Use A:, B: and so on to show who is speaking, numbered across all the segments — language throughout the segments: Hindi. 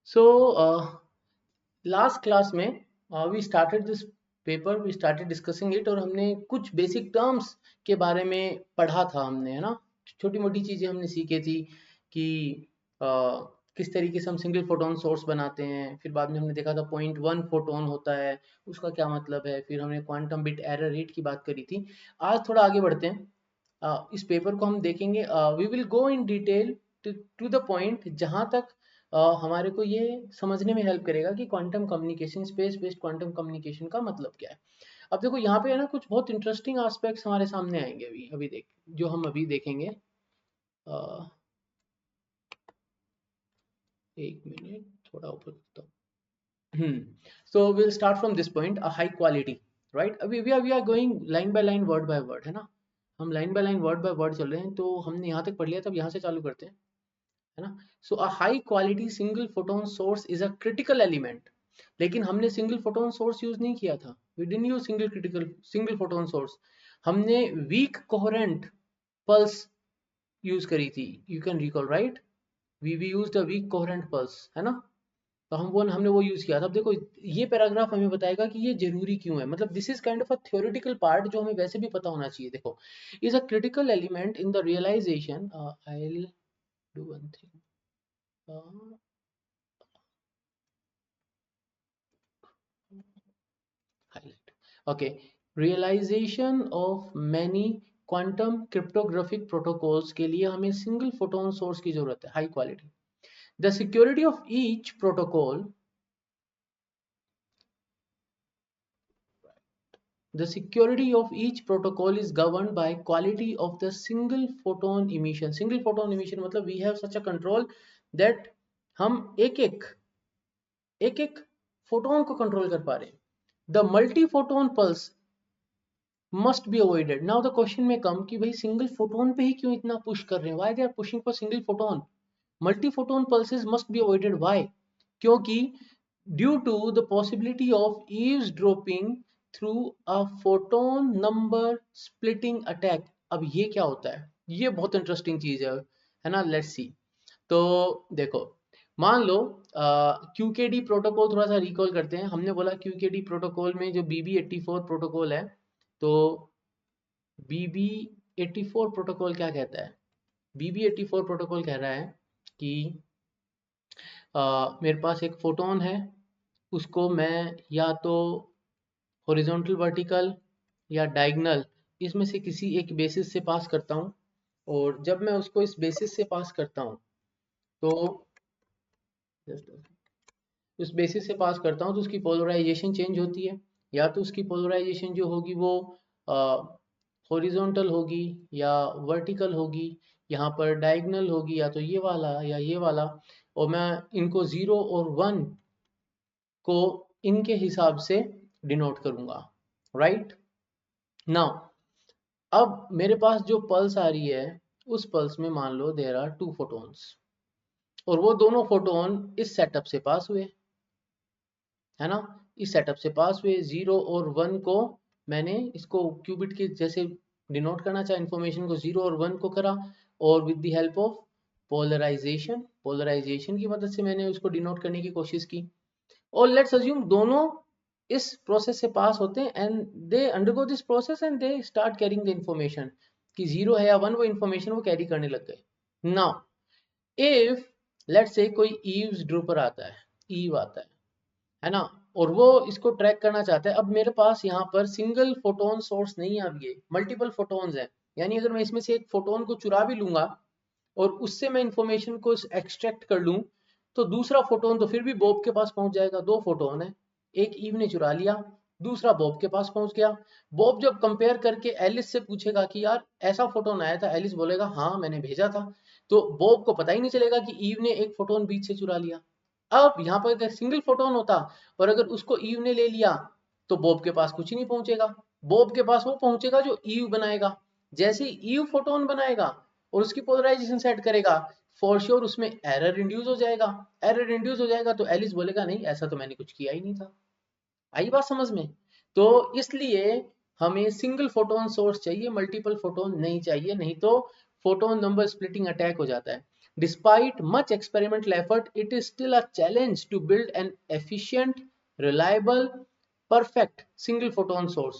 A: So लास्ट क्लास में we started this paper, we started discussing it, और हमने कुछ बेसिक टर्म्स के बारे में पढ़ा था हमने, है ना। छोटी मोटी चीज़ें हमने सीखी थी कि किस तरीके से हम सिंगल फोटोन सोर्स बनाते हैं। फिर बाद में हमने देखा था 0.1 फोटोन होता है, उसका क्या मतलब है। फिर हमने क्वांटम बिट एरर रेट की बात करी थी। आज थोड़ा आगे बढ़ते हैं। इस पेपर को हम देखेंगे, we will go in detail to the point, जहाँ तक हमारे को ये समझने में हेल्प करेगा कि quantum communication, space based quantum communication का मतलब क्या है। अब देखो यहाँ पे है ना, कुछ बहुत इंटरेस्टिंग एस्पेक्ट्स हमारे सामने आएंगे अभी अभी देख जो हम अभी देखेंगे। एक मिनट, थोड़ा ऊपर करता हूँ। So will start from this point, a high quality, right. अभी we are going line by line, word by word, है ना। हम line by line, word by word चल रहे हैं, तो हमने यहाँ तक पढ़ लिया, तब यहाँ से चालू करते हैं, है ना। So a high quality single photon source is a critical element. लेकिन हमने सिंगल फोटोन सोर्स यूज नहीं किया था, we didn't use single photon source. हमने वीक कोहेरेंट पल्स यूज करी थी, you can recall, right. We used a weak coherent pulse, है ना। तो हमने वो यूज किया था। अब देखो, ये पैराग्राफ हमें बताएगा कि ये जरूरी क्यों है। मतलब this is kind of a theoretical part जो हमें वैसे भी पता होना चाहिए। देखो, is a critical element in the realization, I will do one thing, highlight, okay, realization of many quantum cryptographic protocols के लिए हमें सिंगल फोटोन सोर्स की जरूरत है, high quality. The security of each protocol, the security of each protocol is governed by quality of the single photon emission. Single photon emission मतलब we have such a control that हम एक एक फोटोन को कंट्रोल कर पा रहे हैं। The multi photon pulse must be avoided. Now the question may come कि भाई सिंगल फोटोन पे ही क्यों इतना पुश कर रहे हैं? Why they are pushing for single photon? Multi photon pulses must be avoided. Why? क्योंकि due to the possibility of eavesdropping through a photon number splitting attack. अब ये क्या होता है? ये बहुत इंटरेस्टिंग चीज है ना। Let's see. तो देखो, मान लो QKD प्रोटोकॉल थोड़ा सा रिकॉल करते हैं। हमने बोला QKD प्रोटोकॉल में जो BB84 प्रोटोकॉल है, तो BB84 प्रोटोकॉल क्या कहता है? BB84 प्रोटोकॉल कह रहा है कि मेरे पास एक फोटोन है, उसको मैं या तो हॉरिजॉन्टल, वर्टिकल या डायगोनल, इसमें से किसी एक बेसिस से पास करता हूँ। और जब मैं उसको इस बेसिस से पास करता हूँ, तो उस बेसिस से पास करता हूँ तो उसकी पोलराइजेशन चेंज होती है। या तो उसकी पोलराइजेशन जो होगी वो हॉरिजॉन्टल होगी या वर्टिकल होगी, यहाँ पर डायगोनल होगी, या तो ये वाला या ये वाला। और मैं इनको 0 और 1 को इनके हिसाब से डिनोट करूंगा, राइट। नाउ अब मेरे पास जो पल्स आ रही है, उस पल्स में मान लो देयर आर 2 फोटोन्स, और वो दोनों फोटोन इस सेटअप से पास हुए, है ना। इस सेटअप से पास हुए 0 और 1 को, मैंने इसको क्यूबिट के जैसे डिनोट करना चाहे, इंफॉर्मेशन को 0 और 1 को करा, और with the help of polarization की मदद से मैंने उसको डिनोट करने की कोशिश की। और लेट्स अज्यूम दोनों इस प्रोसेस से पास होते हैं, and they undergo this process and they start carrying the information, कि 0 है या 1, वो इंफॉर्मेशन वो कैरी करने लग गए। नाउ इफ लेट्स से कोई ईव्स ड्रूपर आता है, ईव आता है ना, और वो इसको ट्रैक करना चाहता है। अब मेरे पास यहाँ पर सिंगल फोटोन सोर्स नहीं है, अब ये मल्टीपल फोटोन्स हैं। यानी अगर मैं इसमें से एक फोटोन को चुरा भी लूंगा और उससे मैं इंफॉर्मेशन को एक्सट्रैक्ट कर लूं, तो दूसरा फोटोन तो फिर भी बॉब के पास पहुंच जाएगा। 2 फोटोन है, एक ईव ने चुरा लिया, दूसरा बॉब के पास पहुंच गया। बॉब जब कंपेयर करके एलिस से पूछेगा कि यार ऐसा फोटोन आया था, एलिस बोलेगा हाँ मैंने भेजा था, तो बॉब को पता ही नहीं चलेगा कि ईव ने एक फोटोन बीच से चुरा लिया। अब यहाँ पर अगर सिंगल फोटोन होता और अगर उसको ईव ने ले लिया, तो बॉब के पास कुछ नहीं पहुंचेगा। बॉब के पास वो पहुंचेगा जो ईव बनाएगा। जैसे ईव फोटोन बनाएगा और उसकी पोलराइजेशन सेट करेगा, फॉर श्योर उसमें एरर इंड्यूस हो जाएगा। एरर इंड्यूस हो जाएगा तो एलिस बोलेगा नहीं ऐसा तो मैंने कुछ किया ही नहीं था। आई बात समझ में? तो इसलिए हमें सिंगल फोटोन सोर्स चाहिए, मल्टीपल फोटोन नहीं चाहिए, नहीं तो फोटोन नंबर स्प्लिटिंग अटैक हो जाता है। Despite much experimental effort, it is still a challenge to build an efficient, reliable, perfect single photon source.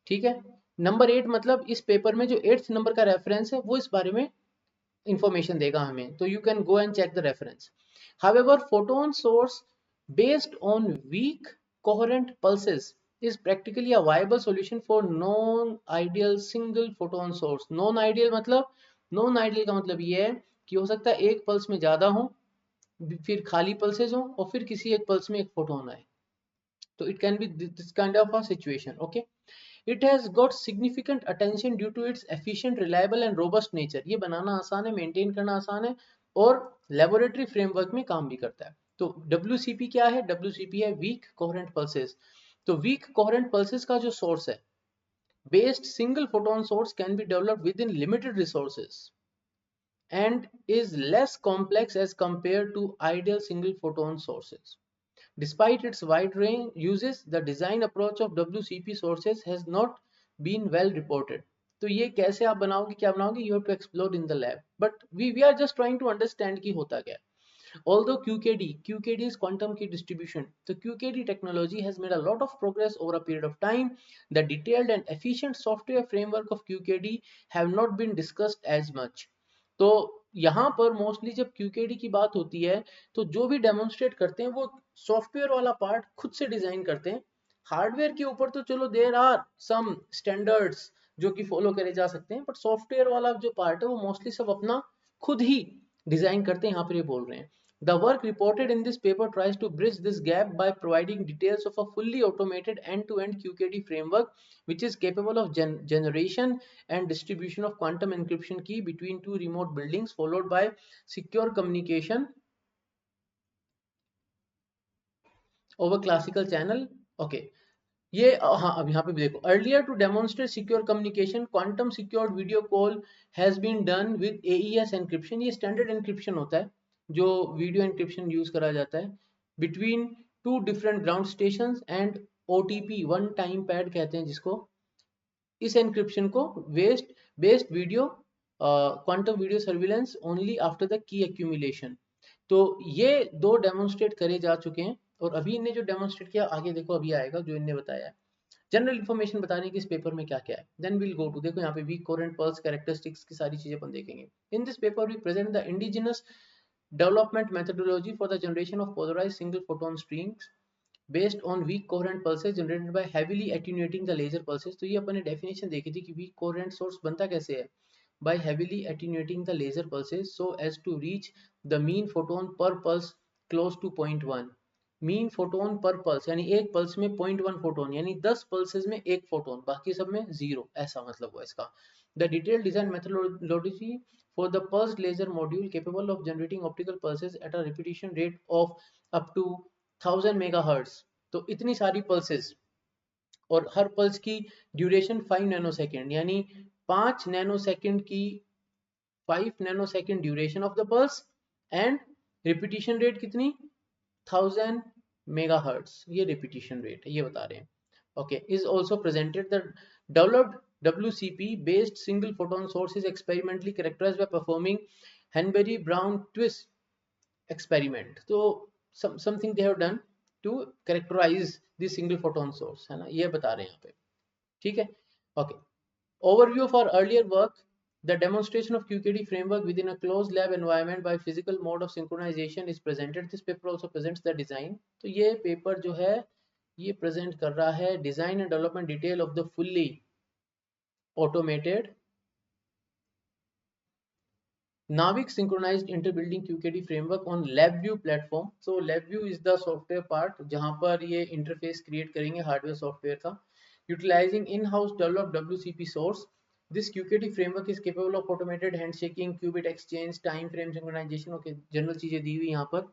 A: ठीक है, नंबर 8 मतलब इस पेपर में जो 8th नंबर का रेफरेंस है वो इस बारे में इंफॉर्मेशन देगा हमें, तो you can go and check the reference. However, photon source based on weak coherent pulses is practically a viable solution for non-ideal single photon source. Non-ideal मतलब non-ideal का मतलब ये है कि हो सकता है एक पल्स में ज्यादा हो, फिर खाली पल्सेस हो और फिर किसी एक पल्स में एक फोटोन आए. तो it can be this kind of a situation. Okay, it has got significant attention due to its efficient, reliable and robust nature. ये बनाना आसान है, मेंटेन करना आसान है और लेबोरेटरी फ्रेमवर्क में काम भी करता है. तो WCP क्या है? WCP है वीक कोहेरेंट पल्सेस. तो वीक कोहेरेंट पल्सेस का जो सोर्स है, based single photon source can be developed with in limited resources and is less complex as compared to ideal single photon sources. Despite its wide range uses, the design approach of WCP sources has not been well reported. तो ये कैसे आप बनाओगे, क्या बनाओगे? You have to explore in the lab. But we are just trying to understand कि होता क्या है. Although QKD is quantum key distribution. So QKD technology has made a lot of progress over a period of time. The detailed and efficient software framework of QKD have not been discussed as much. तो यहाँ पर मोस्टली जब QKD की बात होती है तो जो भी डेमोन्स्ट्रेट करते हैं वो सॉफ्टवेयर वाला पार्ट खुद से डिजाइन करते हैं. हार्डवेयर के ऊपर तो चलो देयर आर सम स्टैंडर्ड्स जो कि फॉलो करे जा सकते हैं, बट सॉफ्टवेयर वाला जो पार्ट है वो मोस्टली सब अपना खुद ही डिजाइन करते हैं. यहाँ पर ये बोल रहे हैं. The work reported in this paper tries to bridge this gap by providing details of a fully automated end-to-end QKD framework which is capable of generation and distribution of quantum encryption key between two remote buildings followed by secure communication over classical channel. Okay. ये हाँ, अब यहाँ पे भी देखो, earlier to demonstrate secure communication, quantum secured video call has been done with AES encryption. ये standard encryption होता है जो video encryption यूज करा जाता है between two different ground stations and OTP one time pad कहते हैं जिसको. इस encryption को based video quantum video surveillance only after the key accumulation. तो ये दो डेमोन्स्ट्रेट करे जा चुके हैं और अभी इनने जो डेमोन्स्ट्रेट किया आगे देखो अभी आएगा जो इनने बताया है. जनरल इन्फॉर्मेशन बता रहे हैं कि इस पेपर में क्या क्या है. देन विल गो टू, देखो यहाँ पे वीक कोहेरेंट पल्स कैरेक्टरिस्टिक्स की सारी चीजें अपन देखेंगे. In this paper we present the indigenous development methodology for the generation of polarized single photon streams based on weak coherent pulses generated by heavily attenuating the laser pulses. तो ये अपन ने डेफिनेशन देखी थी कि weak coherent source बनता कैसे है, by heavily attenuating the laser pulses so as to reach the mean photon per pulse close to 0.1. Mean photon पर पल्स यानी एक पल्स में 0.1 फोटोन यानी 10 पल्सेस में एक फोटोन, बाकी सब में जीरो, ऐसा मतलब हुआ इसका. The detail design methodology for the pulsed laser module capable of generating optical pulses at a repetition rate of up to 1000 megahertz. तो इतनी सारी pulses और हर पल्स की ड्यूरेशन 5 नैनोसेकंड यानी 5 नैनोसेकंड की 5 nanosecond duration of the pulse and repetition rate कितनी 1000 मेगाहर्ट्ज. ये रिपीटिशन रेट है, ये बता रहे हैं. Okay, is also presented the developed WCP based single photon source is experimentally characterized by performing Henbury-Brown twist experiment. तो something they have done to characterize the single photon source, है ना, ये बता रहे हैं यहाँ पे. ठीक है. Okay, overview of our earlier work. The demonstration of QKD framework within a closed lab environment by physical mode of synchronization is presented. This paper also presents the design. तो ये पेपर जो है ये present कर रहा है design and development detail of the fully automated Navik synchronized interbuilding QKD framework on LabVIEW platform. So LabVIEW is the software part जहाँ पर ये interface create करेंगे hardware software का. Utilizing in-house developed WCP source, this QKD framework is capable of automated handshaking, qubit exchange, time frame synchronization. Okay, general चीजें दी हुई यहाँ पर.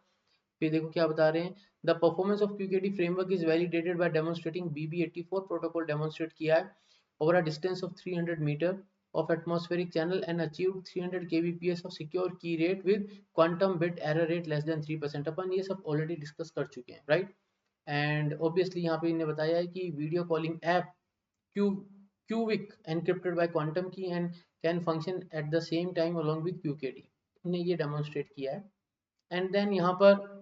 A: फिर देखो क्या बता रहे हैं. The performance of QKD framework is validated by demonstrating BB84 protocol demonstrate किया है over a distance of 300 meter of atmospheric channel and achieved 300 kbps of secure key rate with quantum bit error rate less than 3%. अपन ये सब ऑलरेडी डिस्कस कर चुके हैं, राइट. एंड ऑब्वियसली यहाँ पे इन्हें बताया है कि video calling app QVIC encrypted by quantum key and can function at the same time along with QKD. ने ये डेमोन्स्ट्रेट किया है। एंड देन यहाँ पर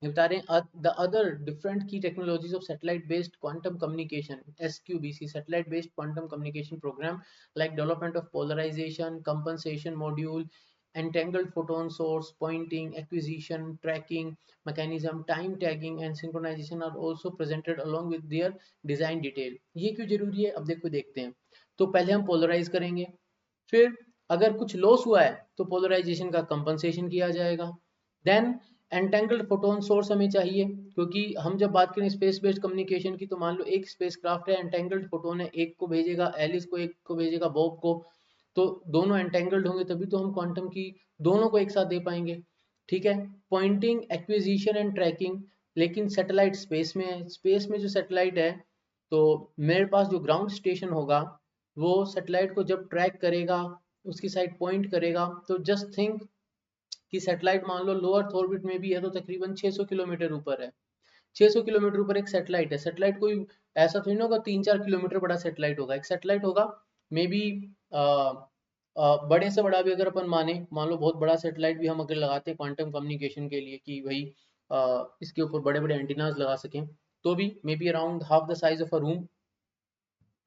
A: ये बता रहे हैं द अदर डिफरेंट की technologies of satellite based quantum communication SQBC satellite based quantum communication program like development of polarization compensation module entangled photon source pointing acquisition tracking mechanism time tagging and synchronization are also presented along with their design detail। ये क्यों जरूरी है अब देखते हैं। तो पहले हम पोलराइज करेंगे, फिर अगर कुछ लॉस हुआ है तो पोलराइजेशन का कंपनसेशन किया जाएगा। देन एंटेंगल्ड फोटोन सोर्स हमें चाहिए, क्योंकि हम जब बात करें स्पेस बेस्ड कम्युनिकेशन की तो मान लो एक स्पेसक्राफ्ट है, एंटेंगल्ड फोटोन है, एक को भेजेगा एलिस को, एक को भेजेगा बॉब को, तो दोनों एंटेंगल्ड होंगे तभी तो हम क्वांटम की दोनों को एक साथ दे पाएंगे। ठीक है, पॉइंटिंग एक्विजिशन एंड ट्रैकिंग, लेकिन सैटेलाइट स्पेस में है, स्पेस में जो सैटेलाइट है तो मेरे पास जो ग्राउंड स्टेशन होगा वो सैटेलाइट को जब ट्रैक करेगा उसकी साइड पॉइंट करेगा, तो जस्ट थिंक कि सैटेलाइट मान लो लो अर्थ ऑर्बिट में भी है तो तकरीबन 600 किलोमीटर ऊपर है। 600 किलोमीटर ऊपर एक सैटेलाइट है। सैटेलाइट कोई ऐसा थोड़ी ना होगा 3-4 किलोमीटर बड़ा सैटेलाइट होगा। एक सैटेलाइट होगा मे बी बड़े से बड़ा भी अगर अपन मान लो बहुत बड़ा सैटेलाइट भी हम अगर लगाते हैं क्वांटम कम्युनिकेशन के लिए कि भाई इसके ऊपर बड़े बड़े एंटीनाज लगा सकें, तो भी may be around half the size of a room,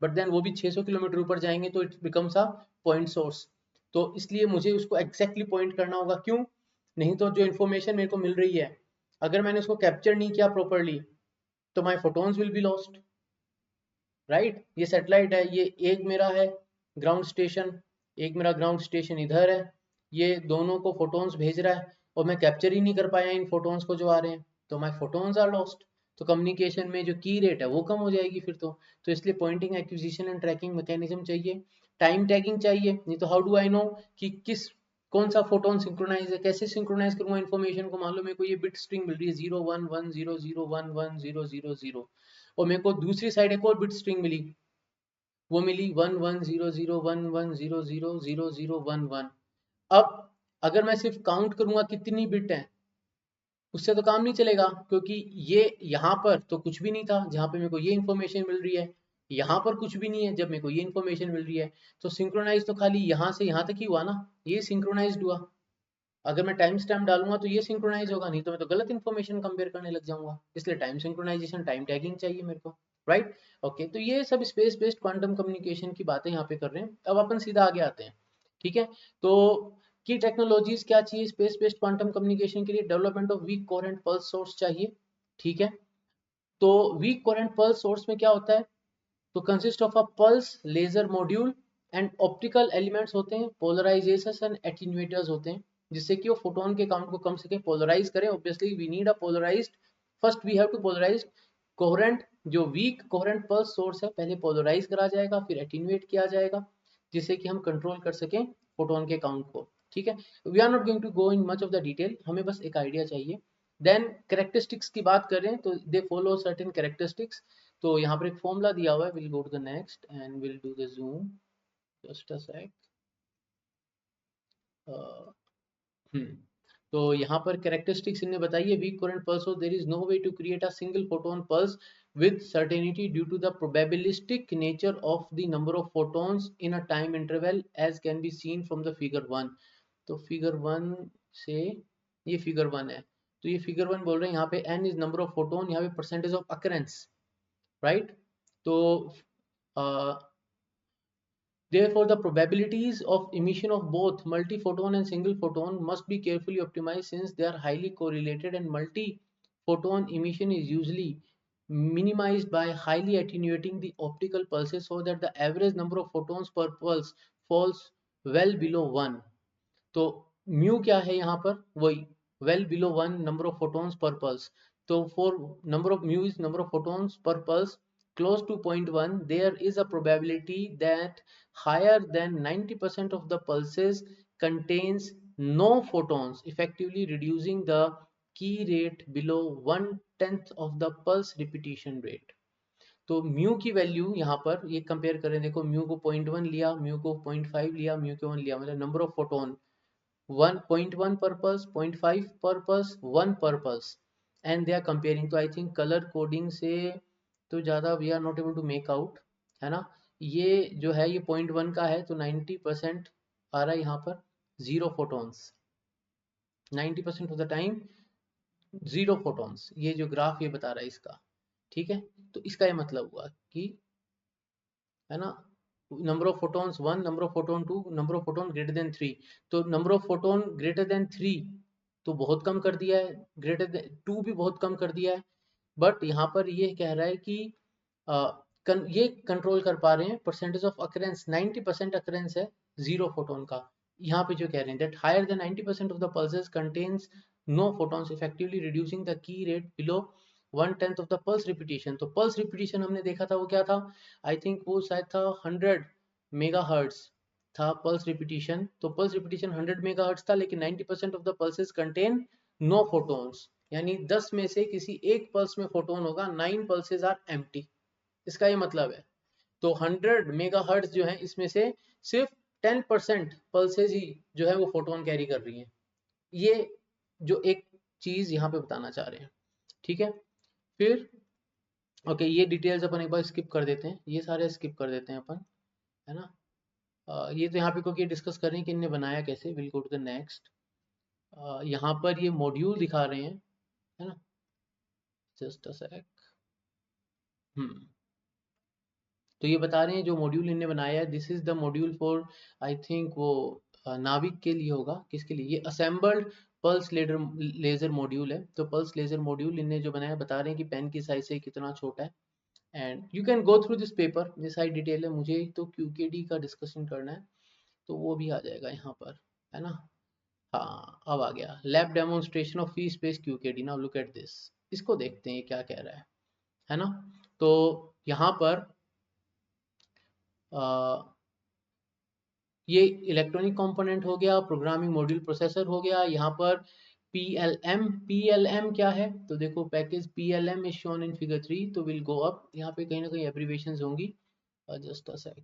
A: but then वो भी 600 किलोमीटर ऊपर जाएंगे तो it becomes a point source. तो इसलिए मुझे उसको एग्जैक्टली पॉइंट करना होगा, क्यों? नहीं तो जो इन्फॉर्मेशन मेरे को मिल रही है अगर मैंने उसको कैप्चर नहीं किया प्रॉपरली तो my photons will be lost, right. ये सैटेलाइट है, ये एक मेरा है ग्राउंड स्टेशन, एक मेरा ग्राउंड स्टेशन इधर है, ये दोनों को फोटोन्स भेज रहा है और मैं कैप्चर ही नहीं कर पाया इन फोटोन्स को जो आ रहे हैं, तो माई फोटोन्स आर लॉस्ट। तो कम्युनिकेशन में जो की रेट है वो कम हो जाएगी फिर तो इसलिए pointing acquisition and tracking mechanism चाहिए, टाइम टैगिंग चाहिए, नहीं तो हाउ डू आई नो कि किस कौन सा फोटोन सिंक्रोनाइज है, कैसे सिंक्रोनाइज करूंगा इन्फॉर्मेशन को। मान लो मेरे को ये बिट स्ट्रिंग मिल रही है 01100110000 और मेरे को दूसरी साइड एक और बिट स्ट्रिंग मिली, वो मिली 11001100000011। अब अगर मैं सिर्फ काउंट करूंगा कितनी बिट है उससे तो काम नहीं चलेगा, क्योंकि ये यहाँ पर तो कुछ भी नहीं था जहाँ पे मेरे को ये इन्फॉर्मेशन मिल रही है, यहाँ पर कुछ भी नहीं है जब मेरे को ये इन्फॉर्मेशन मिल रही है, तो सिंक्रोनाइज तो खाली यहाँ से यहाँ तक ही हुआ ना, ये सिंक्रोनाइज हुआ। अगर मैं टाइम स्टैम्प डालूंगा तो ये सिंक्रोनाइज होगा, नहीं तो मैं तो गलत इन्फॉर्मेशन कंपेयर करने लग जाऊंगा, इसलिए टाइम सिंक्रोनाइजेशन टाइम टैगिंग चाहिए मेरे को, राइट। ओके, तो ये सब स्पेस बेस्ड क्वांटम कम्युनिकेशन की बातें यहाँ पे कर रहे हैं। अब अपन सीधा आगे आते हैं, ठीक है। तो की टेक्नोलॉजीज क्या चाहिए स्पेस बेस्ड क्वांटम कम्युनिकेशन के लिए? Development of weak coherent pulse source चाहिए, ठीक है। तो वीक कोहेरेंट पल्स सोर्स में क्या होता है? तो consist of a pulse laser module and optical elements होते हैं, पोलराइजेशन एंड एटीन्यूएटर्स होते हैं, जिससे कि वो फोटोन के काउंट को कम से कम पोलराइज करें। Obviously we need a polarized, first we have to polarize coherent. जो वीक कोहेरेंट पल्स सोर्स है पहले पोलराइज करा जाएगा फिर एटीन्यूएट किया जाएगा, जिससे कि हम कंट्रोल कर सकें फोटोन के काउंट को, ठीक है। We are not going to go in much of the detail, हमें बस एक आइडिया चाहिए। देन कैरेक्टरिस्टिक्स की बात करें तो दे फॉलो सर्टेन कैरेक्टरिस्टिक्स। तो यहाँ पर एक फॉर्मूला दिया हुआ है, will go to the next and will do the zoom, just a sec. तो यहाँ पर कैरेक्टरिस्टिक्स इन्हें बताइए, वीक कोहेरेंट पल्स हो there is no way to create a single photon pulse with certainty due to the probabilistic nature of the number of photons in a time interval as can be seen from the figure 1। तो फिगर 1 से, ये फिगर 1 है, तो ये फिगर 1 बोल रहे हैं यहाँ पे n is number of photon, यहाँ पे परसेंटेज ऑफ अकरेंस, राइट। तो therefore, the probabilities of emission of both multi-photon and single photon must be carefully optimized since they are highly correlated, and multi-photon emission is usually minimized by highly attenuating the optical pulses so that the average number of photons per pulse falls well below 1। तो म्यू क्या है यहाँ पर? वही well below 1 number of photons per pulse। तो for number of mu is number of photons per pulse close to 0.1 there is a probability that higher than 90% of the pulses contains no photons, effectively reducing the key rate below 1/10 of the pulse repetition rate। तो म्यू की वैल्यू यहाँ पर ये कंपेयर करें, देखो म्यू को 0.1 लिया, म्यू को 0.5 लिया, म्यू को 1 लिया, मतलब number of photon 1.1 per pulse, 0.5 per pulse, 1 per pulse, and they are comparing। तो आई थिंक कलर कोडिंग से तो ज़्यादा we are not able to make out, है ना। ये जो है ये 0.1 का है तो 90% आ रहा है यहाँ पर zero photons, 90% of the time zero photons, ये जो ग्राफ ये बता रहा है इसका, ठीक है। तो इसका ये मतलब हुआ कि, है ना, number of photons 1, number of photon 2, number of photon greater than 3। तो number of photon greater than 3 तो बहुत कम कर दिया है, ग्रेटर देन 2 भी बहुत कम कर दिया है। बट यहाँ पर ये कह रहा है कि ये कंट्रोल कर पा रहे हैं परसेंटेज ऑफ अकरेंस, 90% अकरेंस है जीरो फोटोन का। यहाँ पे जो कह रहे हैं that higher than 90% of the pulses contains no photons effectively reducing the key rate below 1/10 of the pulse repetition. तो पल्स रिपीटिशन हमने देखा था वो क्या था, आई थिंक वो शायद था 100 मेगाहर्ट्ज था पल्स रिपीटिशन। तो पल्स रिपीटिशन 100 मेगाहर्ट्ज था, लेकिन 90% of the pulses contain no photons, यानी 10 में से किसी एक पल्स में फोटोन होगा, 9 पल्सेस आर एम्प्टी। इसका ये मतलब है। तो 100 मेगाहर्ट्ज जो है इसमें से सिर्फ 10% पल्सेस ही जो है वो फोटोन कैरी कर रही हैं। ये जो एक चीज यहाँ पे बताना चाह रहे हैं, ठीक है। फिर ओके, ये डिटेल्स अपन एक बार स्किप कर देते हैं, ये सारे स्किप कर देते हैं अपन, है ना। ये तो यहाँ पे क्योंकि डिस्कस कर रहे हैं कि इन्हें बनाया कैसे, will go to the next. यहाँ पर ये मॉड्यूल दिखा रहे हैं, है ना, जस्ट अ सेक। तो ये बता रहे हैं जो मॉड्यूल इन्होंने बनाया है, this is the module for, I think वो नाविक के लिए होगा, किसके लिए, ये असेंबल्ड पल्स लेजर मॉड्यूल है। तो पल्स लेजर मॉड्यूल इन्हें जो बनाया, बता रहे हैं कि पेन की साइज से कितना छोटा है। And you can go through this paper, ये सारी डिटेल है। मुझे तो क्यूकेडी का डिस्कशन करना है, तो वो भी आ जाएगा यहाँ पर, है ना। हाँ, अब आ गया lab demonstration of free space QKD. Now look at this, इसको देखते हैं ये क्या कह रहा है ना। तो यहाँ पर ये इलेक्ट्रॉनिक कंपोनेंट हो गया, प्रोग्रामिंग मॉड्यूल प्रोसेसर हो गया। यहाँ पर पीएलएम क्या है, तो देखो package PLM is shown in figure 3, तो विल गो अप। यहाँ पे कहीं ना कहीं एब्रीवेशंस होंगी, जस्ट अ सेक।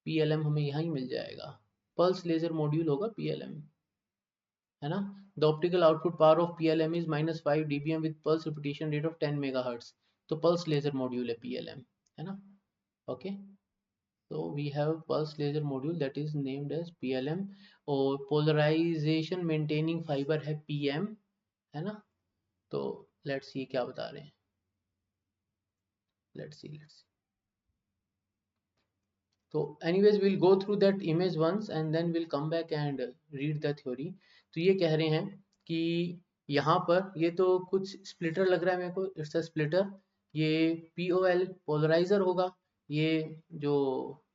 A: पीएलएम हमें यहाँ ही मिल जाएगा, पल्स लेजर मॉड्यूल होगा पीएलएम, है ना। The optical output power of PLM is -5 dBm with pulse repetition rate of 10 megahertz. तो पल्स लेजर मॉड्यूल है पीएलएम, है ना। Okay, so we have pulse laser module that is named as PLM, और polarization maintaining fiber है PM, है ना। तो let's see क्या बता रहे हैं, let's see। तो anyways we'll go through that image once and then we'll come back and read the theory। तो ये कह रहे हैं कि यहाँ पर ये तो कुछ स्प्लिटर लग रहा है मेरे को, इट्स अ स्प्लिटर। ये POL पोलराइजर होगा। ये जो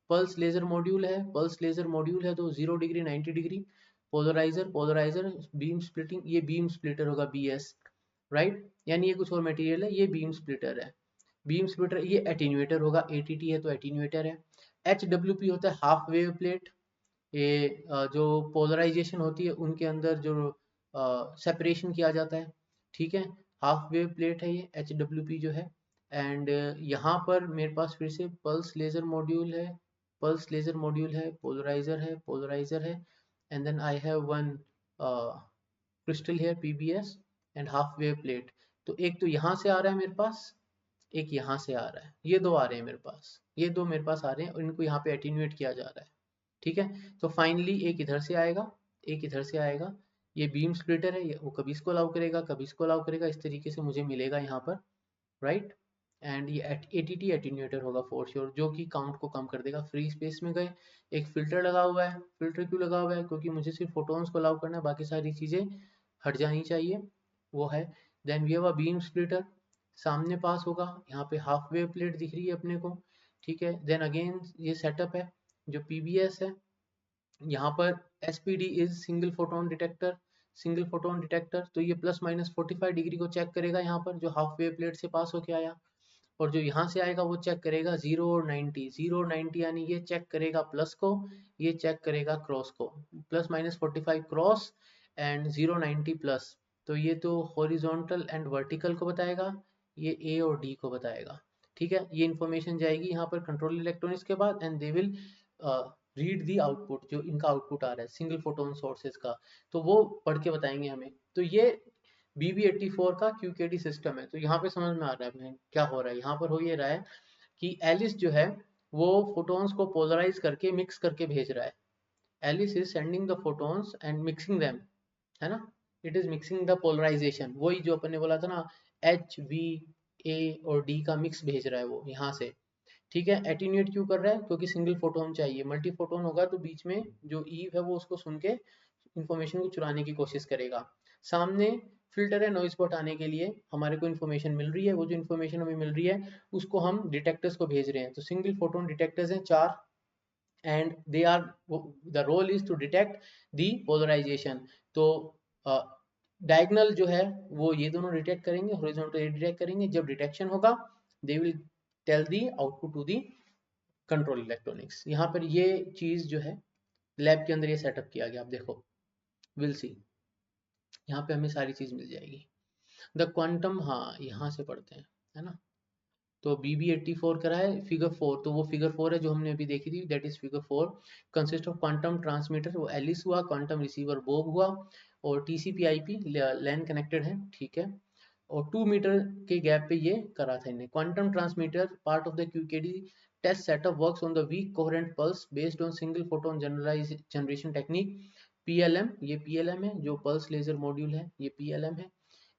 A: पल्स लेजर मॉड्यूल है, पल्स लेजर मॉड्यूल है तो 0 degree 90 degree polarizer, polarizer beam splitting, ये बीम स्प्लिटर होगा BS, राइट। यानी ये कुछ और मटेरियल है, ये बीम स्प्लिटर है। बीम स्प्लिटर, ये एटीन्यूएटर होगा, ATT है तो एटीन्यूएटर है। HWP होता है हाफ वेव प्लेट। ये जो पोलराइजेशन होती है उनके अंदर जो सेपरेशन किया जाता है, ठीक है। हाफ वेव प्लेट है ये HWP जो है। एंड यहाँ पर मेरे पास फिर से पल्स लेजर मॉड्यूल है, पल्स लेजर मॉड्यूल है, पोलराइजर है, पोलराइजर है। And then I have one crystal here PBS and half wave plate. तो एक तो यहाँ से आ रहा है मेरे पास, एक यहाँ से आ रहा है, ये दो आ रहे हैं मेरे पास, ये दो मेरे पास आ रहे हैं और इनको यहाँ पे एटीन्यूएट किया जा रहा है, ठीक है। तो फाइनली एक इधर से आएगा, एक इधर से आएगा। ये बीम स्प्लिटर है, वो कभी इसको अलाउ करेगा, कभी इसको अलाउ करेगा, इस तरीके से मुझे मिलेगा यहाँ पर, राइट। एंड ये ATT एटीन्यूएटर होगा फॉर श्योर, जो कि काउंट को कम कर देगा। फ्री स्पेस में गए, एक फिल्टर लगा हुआ है। फिल्टर क्यों लगा हुआ है, क्योंकि मुझे सिर्फ फोटोन्स को अलाउ करना है, बाकी सारी चीजें हट जानी चाहिए, वो है। Then we have a beam splitter, सामने पास होगा, यहाँ पे हाफ वेव प्लेट दिख रही है अपने को, ठीक है। देन अगेन ये सेटअप है जो PBS है। यहाँ पर SPD is single photon detector, single photon detector. तो ये ±45 डिग्री को चेक करेगा यहाँ पर, जो हाफ वेव प्लेट से पास होके आया। और जो यहाँ से आएगा वो चेक करेगा 0 और 90, 0 और 90, यानी ये चेक करेगा प्लस को, ये चेक करेगा क्रॉस को, ±45 क्रॉस एंड 0 90 प्लस। तो ये तो हॉरिजॉन्टल एंड वर्टिकल को बताएगा, ये A और D को बताएगा, ठीक है। ये इन्फॉर्मेशन जाएगी यहाँ पर कंट्रोल इलेक्ट्रॉनिक्स के बाद, and they will read the output, जो इनका आउटपुट आ रहा है सिंगल फोटोन सोर्सेज का, तो वो पढ़ के बताएंगे हमें। तो ये BB84 का QKD सिस्टम है। तो यहाँ पे समझ में आ रहा है क्या हो रहा है, यहाँ पर हो ये रहा है कि एलिस जो है वो फोटोन्स को पोलराइज करके मिक्स करके भेज रहा है। Alice is sending the photons and mixing them, है ना। It is mixing the polarization, वही जो अपन ने बोला था ना, एच वी ए और डी का मिक्स भेज रहा है वो यहाँ से, ठीक है। एटीन्यूएट क्यों कर रहा है, क्योंकि सिंगल फोटोन चाहिए, मल्टी फोटोन होगा तो बीच में जो ईव है वो उसको सुन के इंफॉर्मेशन को चुराने की कोशिश करेगा। सामने फिल्टर है नॉइज को हटाने के लिए, हमारे को इन्फॉर्मेशन मिल रही है, वो जो इन्फॉर्मेशन हमें मिल रही है उसको हम डिटेक्टर्स को भेज रहे हैं। तो सिंगल फोटोन डिटेक्टर्स हैं 4, and they are, the role is to detect the polarization। तो डायगनल जो है वो ये दोनों डिटेक्ट करेंगे, हॉरिजॉन्टल ये डिटेक्ट करेंगे। जब डिटेक्शन होगा they will tell the output to the control electronics. यहाँ पर ये चीज जो है लैब के अंदर ये सेटअप किया गया, आप देखो, विल सी, यहाँ पे हमें सारी चीज मिल जाएगी। द क्वांटम, हाँ यहाँ से पढ़ते हैं, है ना। तो BB84 करा है फिगर 4, तो वो फिगर 4 है जो हमने अभी देखी थी, that is figure 4। Consist of quantum transmitter, वो एलिस हुआ, क्वांटम रिसीवर बोब हुआ, और TCP/IP लैन कनेक्टेड है, ठीक है। और 2 मीटर के गैप पे ये करा था इन्हें। Quantum transmitter part of the QKD test setup works on the weak coherent pulse based on single photon generation technique, PLM। ये PLM है, जो पल्स लेजर मॉड्यूल है ये PLM है।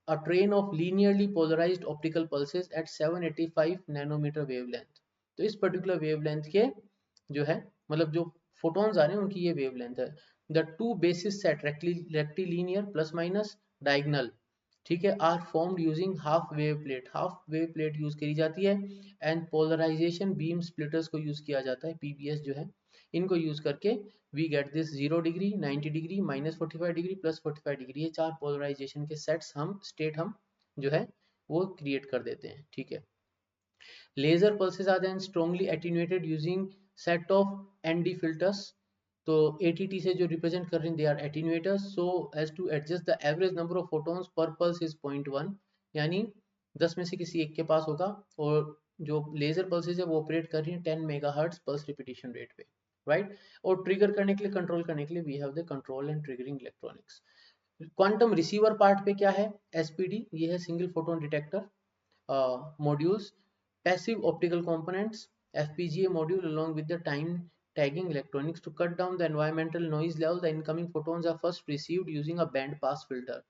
A: A train of linearly polarized optical pulses at 785 nanometre wavelength. तो इस पर्टिकुलर वेवलेंथ के जो है, मतलब जो फोटॉन्स आ रहे हैं उनकी ये वेवलेंथ है। The two basis set rectilinear plus minus diagonal, ठीक है, are formed using half wave plate, half wave plate use करी जाती है, एंड पोलराइजेशन बीम स्प्लिटर्स को यूज किया जाता है, PBS जो है, इनको यूज करके we get this 0 degree, 90 degree, -45 degree, +45 degree. ये 4 पोलराइजेशन के सेट्स हम स्टेट हम जो है वो क्रिएट कर देते हैं, ठीक है। Laser pulses are then strongly attenuated using set of ND filters. तो ATT से जो रिप्रेजेंट कर रहे हैं they are attenuators, so as to adjust the average number of photons per pulse is 0.1, यानी 10 में से किसी एक के पास होगा। और जो लेजर पल्सेस है वो ऑपरेट कर रही हैं 10 मेगाहर्ट्ज पल्स रिपीटिशन रेट पे, राइट। और ट्रिगर करने के लिए, कंट्रोल करने के लिए we have the control and triggering electronics. Quantum receiver part पे क्या है, SPD, ये है single photon detector modules, passive optical components, FPGA module along with the time tagging electronics to cut down the environmental noise level. The incoming photons are first received using a band pass filter।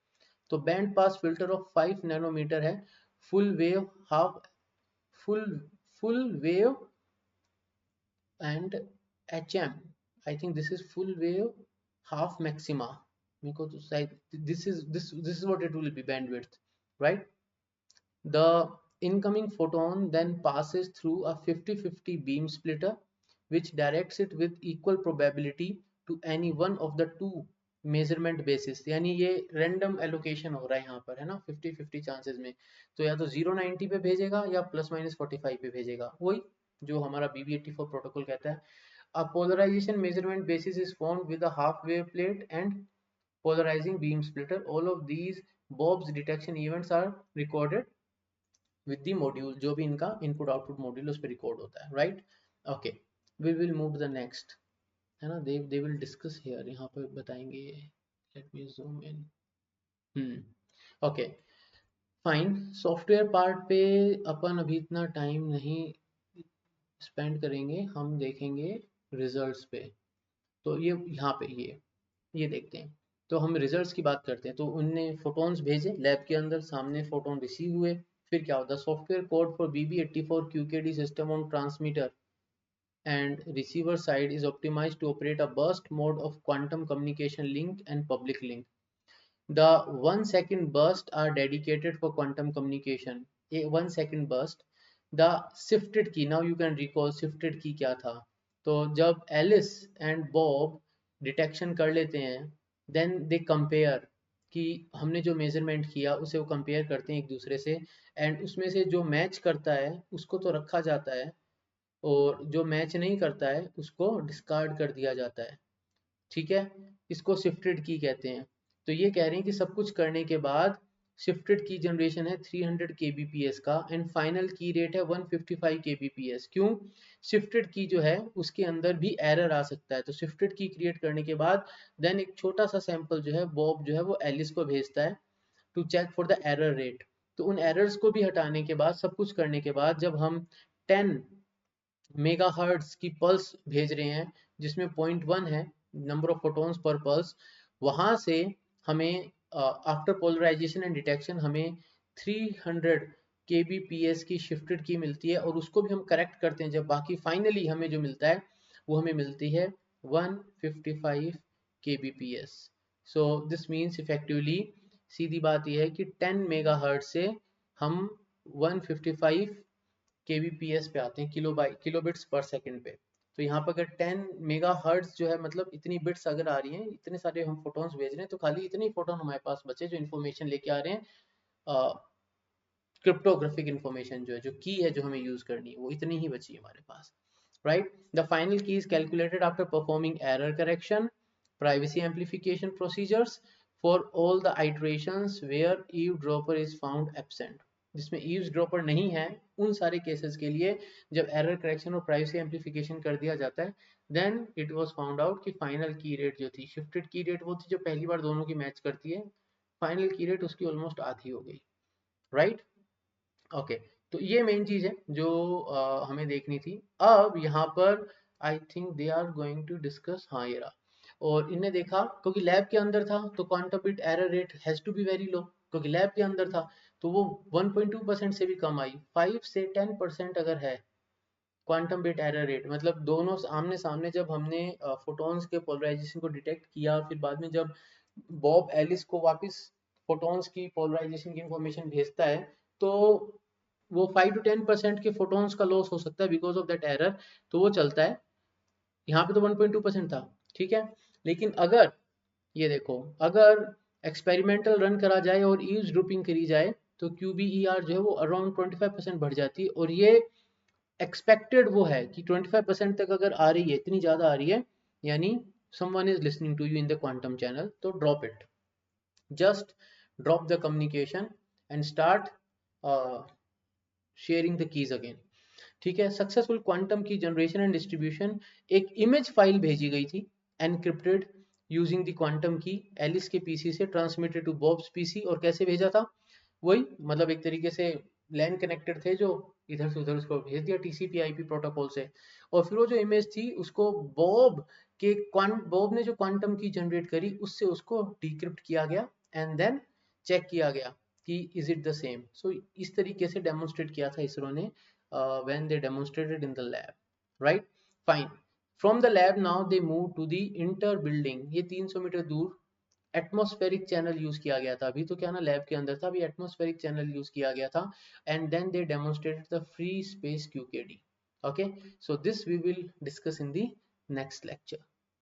A: तो band pass filter of 5 nanometre है, full wave, half full wave and HM, I think this is full wave half maxima, मेरे को तो शायद this is what it will be bandwidth, right. The incoming photon then passes through a 50-50 beam splitter which directs it with equal probability to any one of the two measurement bases। यानी ये random allocation हो रहा है यहाँ पर, है ना, 50-50 चांसेस में। तो या तो 0-90 पे भेजेगा या ±45 पे भेजेगा, वही जो हमारा BB84 प्रोटोकॉल कहता है। A polarization measurement basis is formed with a half wave plate and polarizing beam splitter। All of these Bob's detection events are recorded with the module, जो भी इनका इनपुट आउटपुट मॉड्यूल उस पर रिकॉर्ड होता है, right. Okay, we will move to the next, है ना, दे विल डिस्कस हियर, यहाँ पे बताएंगे। Let me zoom in. Okay fine, software part पे अपन अभी इतना टाइम नहीं स्पेंड करेंगे, हम देखेंगे रिजल्ट्स पे। तो ये यहाँ पे ये देखते हैं। तो हम रिजल्ट्स की बात करते हैं। तो उनने फोटोन्स भेजे लैब के अंदर, सामने फोटोन रिसीव हुए, फिर क्या होता है, software code for BB84 QKD system on transmitter and receiver side is optimized to operate a burst mode of quantum communication link and public link. The 1 second burst are dedicated for quantum communication. A 1 second burst, the shifted key, now you can recall shifted key क्या था। तो जब एलिस एंड बॉब डिटेक्शन कर लेते हैं, देन दे कंपेयर, कि हमने जो मेजरमेंट किया उसे वो कंपेयर करते हैं एक दूसरे से, एंड उसमें से जो मैच करता है उसको तो रखा जाता है, और जो मैच नहीं करता है उसको डिस्कार्ड कर दिया जाता है, ठीक है। इसको शिफ्टेड की कहते हैं। तो ये कह रहे हैं कि सब कुछ करने के बाद शिफ्टेड की जनरेशन है 300 kbps का, एंड फाइनल की रेट है 155 kbps। क्यों, शिफ्टेड की जो है उसके अंदर भी एरर आ सकता है। तो शिफ्टेड की क्रिएट करने के बाद देन एक छोटा सा सैंपल जो है बॉब जो है वो एलिस को भेजता है to check for the error rate. तो उन एरर्स को भी हटाने के बाद, सब कुछ करने के बाद, जब हम 10 मेगाहर्ट्ज की पल्स भेज रहे हैं जिसमें 0.1 है number of photons per pulse, वहां से हमें आफ्टर पोलराइजेशन एंड डिटेक्शन हमें 300 kbps की शिफ्टेड की मिलती है, और उसको भी हम करेक्ट करते हैं जब बाकी फाइनली हमें जो मिलता है वो हमें मिलती है 155 kbps. So this means effectively सीधी बात यह है कि 10 मेगाहर्ट्ज से हम 155 kbps पे आते हैं, किलोबिट्स पर सेकंड पे. तो यहाँ पर अगर 10 मेगा हर्ट्ज जो है, मतलब इतनी बिट्स अगर आ रही हैं, इतने सारे हम फोटोन्स भेज रहे हैं, तो खाली इतने ही फोटोन हमारे पास बचे जो इन्फॉर्मेशन लेके आ रहे हैं. क्रिप्टोग्राफिक इन्फॉर्मेशन जो है, जो की है जो हमें यूज करनी है, वो इतनी ही बची है हमारे पास. Right. The final key is calculated after performing error correction, privacy amplification procedures for all the iterations where eavesdropper is found absent. जिसमें ईव्सड्रॉपर नहीं है उन सारे केसेस के लिए जब एरर करेक्शन और प्राइवेसी एम्प्लीफिकेशन कर दिया जाता है, then it was found out कि फाइनल की रेट जो थी, शिफ्टेड की रेट वो थी जो पहली बार दोनों की मैच करती है, फाइनल की रेट उसकी ऑलमोस्ट आधी हो गई. राइट. ओके. तो ये मेन चीज है जो हमें देखनी थी. अब यहाँ पर I think they are going to discuss, हाँ ये रहा. और इन्हें देखा क्योंकि लैब के अंदर था तो quantum bit error rate has to be very low, क्योंकि लैब के अंदर था तो वो 1.2% से भी कम आई. 5 से 10% अगर है क्वांटम बिट एरर रेट, मतलब दोनों आमने सामने जब हमने फोटॉन्स के पोलराइजेशन को डिटेक्ट किया, फिर बाद में जब बॉब एलिस को वापस फोटॉन्स की पोलराइजेशन की इंफॉर्मेशन भेजता है, तो वो 5 to 10% के फोटॉन्स का लॉस हो सकता है बिकॉज ऑफ दैट एरर, तो वो चलता है. यहाँ पे तो 1.2% था, ठीक है. लेकिन अगर ये देखो, अगर एक्सपेरिमेंटल रन करा जाए और ईव्स ड्रूपिंग करी जाए तो QBER जो है वो अराउंड 25% बढ़ जाती है. और ये एक्सपेक्टेड वो है कि 25% तक अगर आ रही है, इतनी ज्यादा आ रही है, यानी someone is listening to you in the quantum channel, तो drop it. Just drop the communication and start sharing the keys again. ठीक है. Successful quantum key generation and distribution, एक इमेज फाइल भेजी गई थी encrypted using the quantum key Alice के पीसी से, ट्रांसमिटेड टू बॉब्स पीसी. और कैसे भेजा था, वही मतलब एक तरीके से लैन कनेक्टेड थे जो इधर से उधर उसको भेज दिया टीसीपी आईपी प्रोटोकॉल से. और फिर वो जो इमेज थी उसको बॉब ने जो क्वांटम की जनरेट करी उससे उसको डिक्रिप्ट किया गया एंड देन चेक किया गया कि इज इट द सेम. सो इस तरीके से डेमोन्स्ट्रेट किया था इसरो ने when they demonstrated in the lab. Right. Fine. From the lab now they move to the inter building. ये 300 मीटर दूर एटमॉस्फेरिक चैनल यूज किया गया था. अभी तो क्या ना लैब के अंदर था, अभी एटमॉस्फेरिक चैनल यूज किया गया था. And then they demonstrated the free space QKD. Okay, so this we will discuss in the next lecture.